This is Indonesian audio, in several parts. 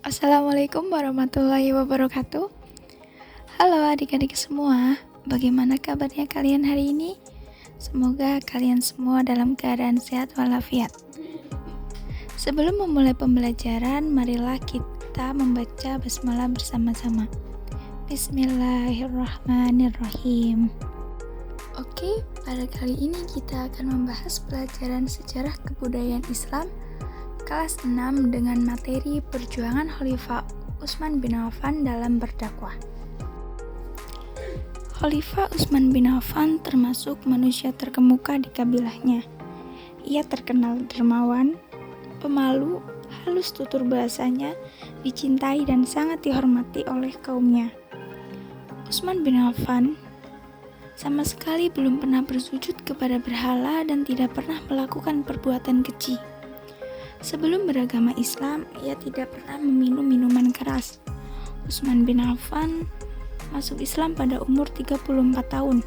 Assalamualaikum warahmatullahi wabarakatuh. Halo adik-adik semua, bagaimana kabarnya kalian hari ini? Semoga kalian semua dalam keadaan sehat walafiat. Sebelum memulai pembelajaran, marilah kita membaca basmalah bersama-sama. Bismillahirrahmanirrahim. Oke, pada kali ini kita akan membahas pelajaran sejarah kebudayaan Islam kelas 6 dengan materi perjuangan Khalifah Utsman bin Affan dalam berdakwah. Khalifah Utsman bin Affan termasuk manusia terkemuka di kabilahnya. Ia terkenal dermawan, pemalu, halus tutur bahasanya, dicintai dan sangat dihormati oleh kaumnya. Utsman bin Affan sama sekali belum pernah bersujud kepada berhala dan tidak pernah melakukan perbuatan keji. Sebelum beragama Islam, ia tidak pernah meminum minuman keras. Utsman bin Affan masuk Islam pada umur 34 tahun.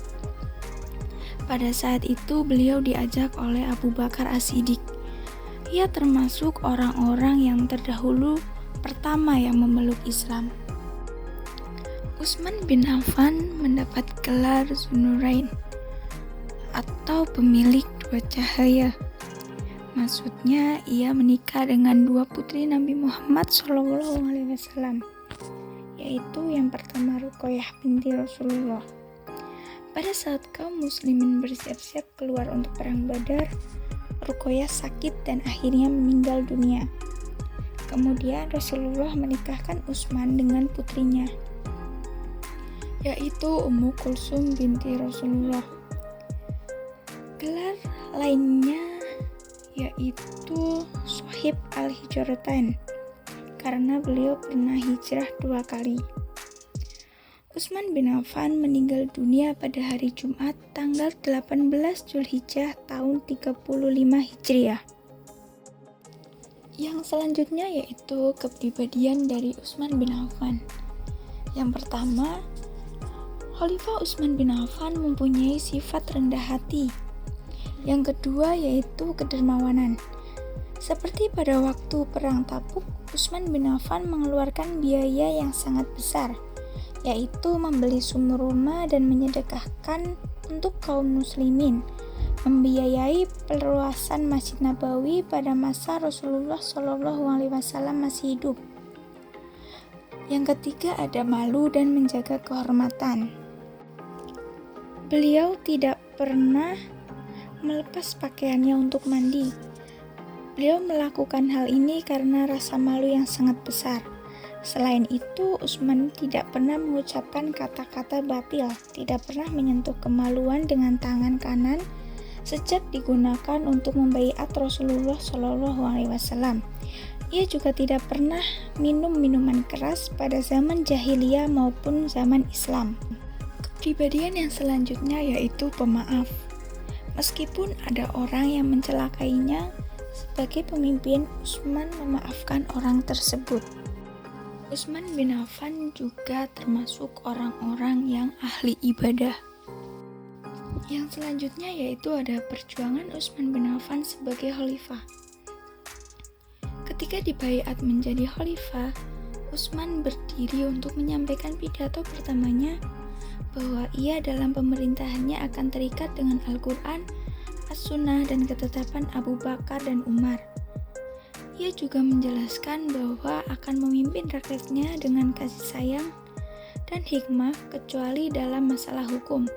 Pada saat itu beliau diajak oleh Abu Bakar As-Siddiq. Ia termasuk orang-orang yang terdahulu pertama yang memeluk Islam. Utsman bin Affan mendapat gelar Dzunurain atau pemilik dua cahaya. Maksudnya ia menikah dengan dua putri Nabi Muhammad SAW, yaitu yang pertama Ruqayyah binti Rasulullah. Pada saat kaum muslimin bersiap-siap keluar untuk perang Badar, Ruqayyah sakit dan akhirnya meninggal dunia. Kemudian Rasulullah menikahkan Utsman dengan putrinya, yaitu Ummu Kulsum binti Rasulullah. Gelar lainnya yaitu Shahib al-Hijratain karena beliau pernah hijrah 2 kali. Utsman bin Affan meninggal dunia pada hari Jumat tanggal 18 Zulhijjah tahun 35 Hijriah. Yang selanjutnya yaitu kepribadian dari Utsman bin Affan. Yang pertama, Khalifah Utsman bin Affan mempunyai sifat rendah hati. Yang kedua yaitu kedermawanan. Seperti pada waktu perang Tabuk, Utsman bin Affan mengeluarkan biaya yang sangat besar, yaitu membeli sumur rumah dan menyedekahkan untuk kaum muslimin, membiayai perluasan Masjid Nabawi pada masa Rasulullah SAW masih hidup. Yang ketiga ada malu dan menjaga kehormatan. Beliau tidak pernah melepas pakaiannya untuk mandi. Beliau melakukan hal ini karena rasa malu yang sangat besar. Selain itu, Utsman tidak pernah mengucapkan kata-kata batil, tidak pernah menyentuh kemaluan dengan tangan kanan sejak digunakan untuk membaiat Rasulullah SAW. Ia juga tidak pernah minum minuman keras pada zaman jahiliyah maupun zaman Islam. Kepribadian yang selanjutnya yaitu pemaaf. Meskipun ada orang yang mencelakainya, sebagai pemimpin Utsman memaafkan orang tersebut. Utsman bin Affan juga termasuk orang-orang yang ahli ibadah. Yang selanjutnya yaitu ada perjuangan Utsman bin Affan sebagai khalifah. Ketika dibaiat menjadi khalifah, Utsman berdiri untuk menyampaikan pidato pertamanya bahwa ia dalam pemerintahannya akan terikat dengan Al-Quran, As-Sunnah, dan ketetapan Abu Bakar dan Umar. Ia juga menjelaskan bahwa akan memimpin rakyatnya dengan kasih sayang dan hikmah kecuali dalam masalah hukum.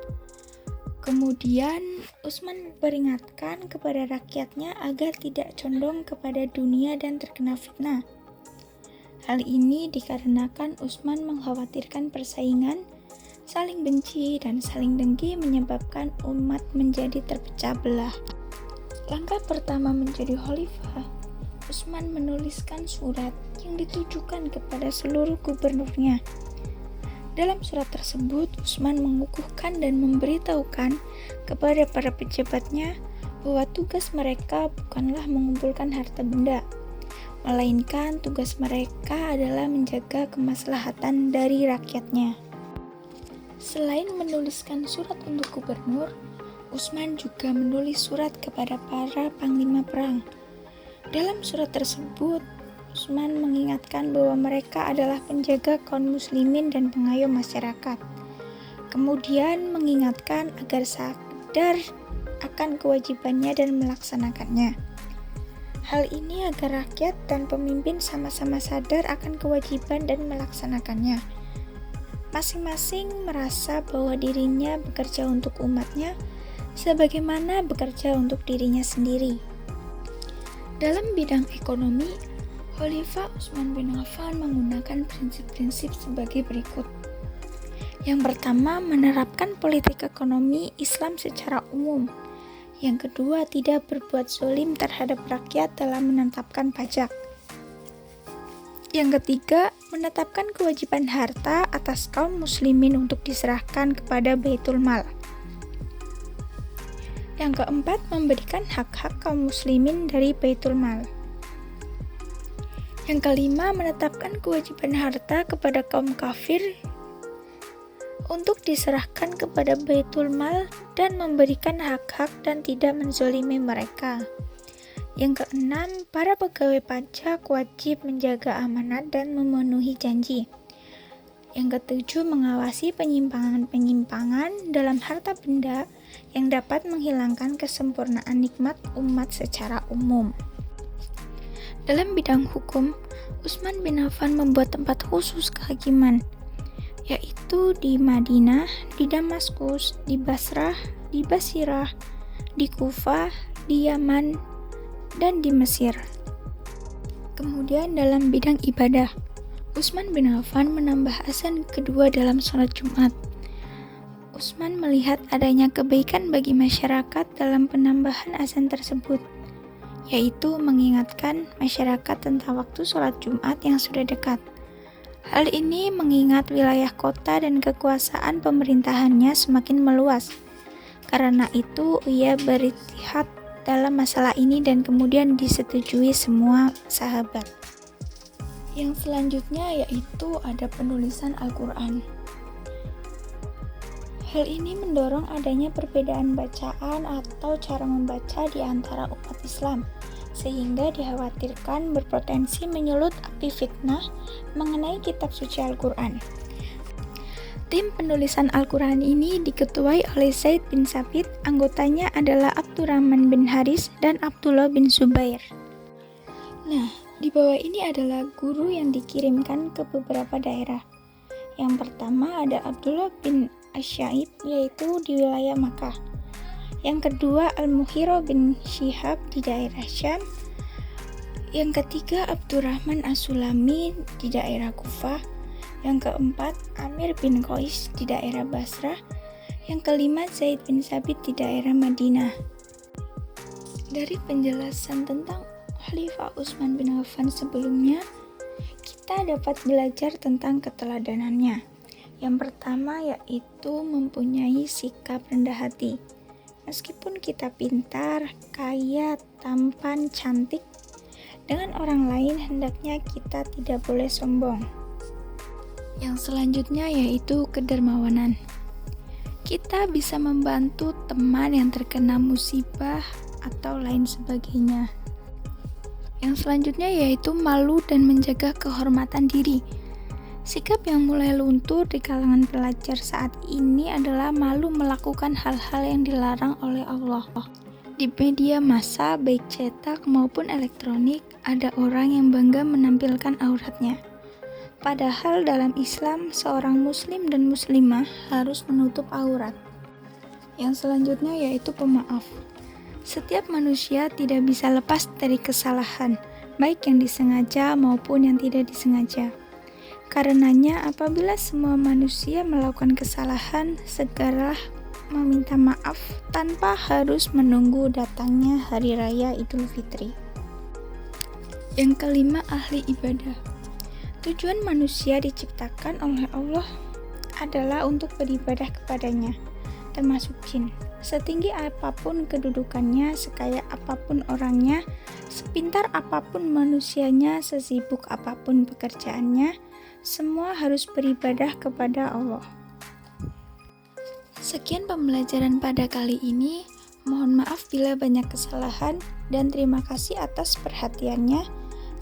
Kemudian Utsman peringatkan kepada rakyatnya agar tidak condong kepada dunia dan terkena fitnah. Hal ini dikarenakan Utsman mengkhawatirkan persaingan, saling benci dan saling dengki menyebabkan umat menjadi terpecah belah. Langkah pertama menjadi khalifah, Utsman menuliskan surat yang ditujukan kepada seluruh gubernurnya. Dalam surat tersebut, Utsman mengukuhkan dan memberitahukan kepada para pejabatnya bahwa tugas mereka bukanlah mengumpulkan harta benda, melainkan tugas mereka adalah menjaga kemaslahatan dari rakyatnya. Selain menuliskan surat untuk gubernur, Utsman juga menulis surat kepada para panglima perang. Dalam surat tersebut, Utsman mengingatkan bahwa mereka adalah penjaga kaum muslimin dan pengayom masyarakat. Kemudian mengingatkan agar sadar akan kewajibannya dan melaksanakannya. Hal ini agar rakyat dan pemimpin sama-sama sadar akan kewajiban dan melaksanakannya. Masing-masing merasa bahwa dirinya bekerja untuk umatnya, sebagaimana bekerja untuk dirinya sendiri. Dalam bidang ekonomi, Khalifah Utsman bin Affan menggunakan prinsip-prinsip sebagai berikut. Yang pertama, menerapkan politik ekonomi Islam secara umum. Yang kedua, tidak berbuat zalim terhadap rakyat dalam menetapkan pajak. Yang ketiga, menetapkan kewajiban harta atas kaum muslimin untuk diserahkan kepada Baitul Mal. Yang keempat, memberikan hak-hak kaum muslimin dari Baitul Mal. Yang kelima, menetapkan kewajiban harta kepada kaum kafir untuk diserahkan kepada Baitul Mal dan memberikan hak-hak dan tidak menzalimi mereka. Yang keenam, para pegawai pajak wajib menjaga amanat dan memenuhi janji. Yang ketujuh, mengawasi penyimpangan-penyimpangan dalam harta benda yang dapat menghilangkan kesempurnaan nikmat umat secara umum. Dalam bidang hukum, Utsman bin Affan membuat tempat khusus kehakiman, yaitu di Madinah, di Damaskus, di Basrah, di Basirah, di Kufah, di Yaman, dan di Mesir. Kemudian dalam bidang ibadah, Utsman bin Affan menambah azan kedua dalam sholat Jumat. Utsman melihat adanya kebaikan bagi masyarakat dalam penambahan azan tersebut, yaitu mengingatkan masyarakat tentang waktu sholat Jumat yang sudah dekat. Hal ini mengingat wilayah kota dan kekuasaan pemerintahannya semakin meluas. Karena itu, ia beristihad dalam masalah ini dan kemudian disetujui semua sahabat. Yang selanjutnya yaitu ada penulisan Al-Quran. Hal ini mendorong adanya perbedaan bacaan atau cara membaca di antara umat Islam, sehingga dikhawatirkan berpotensi menyulut api fitnah mengenai kitab suci Al-Quran. Tim penulisan Al-Quran ini diketuai oleh Zaid bin Tsabit, anggotanya adalah Abdurrahman bin Haris dan Abdullah bin Zubair. Nah, di bawah ini adalah guru yang dikirimkan ke beberapa daerah. Yang pertama ada Abdullah bin Asyaib, yaitu di wilayah Makkah. Yang kedua, Al-Mughirah bin Syihab di daerah Syam. Yang ketiga, Abdurrahman As-Sulami di daerah Kufah. Yang keempat, Amir bin Qais di daerah Basrah. Yang kelima, Zaid bin Tsabit di daerah Madinah. Dari penjelasan tentang Khalifah Utsman bin Affan sebelumnya, kita dapat belajar tentang keteladanannya. Yang pertama yaitu mempunyai sikap rendah hati. Meskipun kita pintar, kaya, tampan, cantik, dengan orang lain hendaknya kita tidak boleh sombong. Yang selanjutnya yaitu kedermawanan. Kita bisa membantu teman yang terkena musibah atau lain sebagainya. Yang selanjutnya yaitu malu dan menjaga kehormatan diri. Sikap yang mulai luntur di kalangan pelajar saat ini adalah malu melakukan hal-hal yang dilarang oleh Allah. Di media massa, baik cetak maupun elektronik, ada orang yang bangga menampilkan auratnya. Padahal dalam Islam, seorang muslim dan muslimah harus menutup aurat. Yang selanjutnya yaitu pemaaf. Setiap manusia tidak bisa lepas dari kesalahan, baik yang disengaja maupun yang tidak disengaja. Karenanya, apabila semua manusia melakukan kesalahan, segeralah meminta maaf tanpa harus menunggu datangnya Hari Raya Idul Fitri. Yang kelima, ahli ibadah. Tujuan manusia diciptakan oleh Allah adalah untuk beribadah kepadanya, termasuk jin. Setinggi apapun kedudukannya, sekaya apapun orangnya, sepintar apapun manusianya, sesibuk apapun pekerjaannya, semua harus beribadah kepada Allah. Sekian pembelajaran pada kali ini. Mohon maaf bila banyak kesalahan dan terima kasih atas perhatiannya.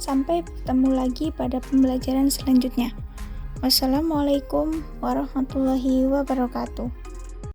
Sampai bertemu lagi pada pembelajaran selanjutnya. Wassalamualaikum warahmatullahi wabarakatuh.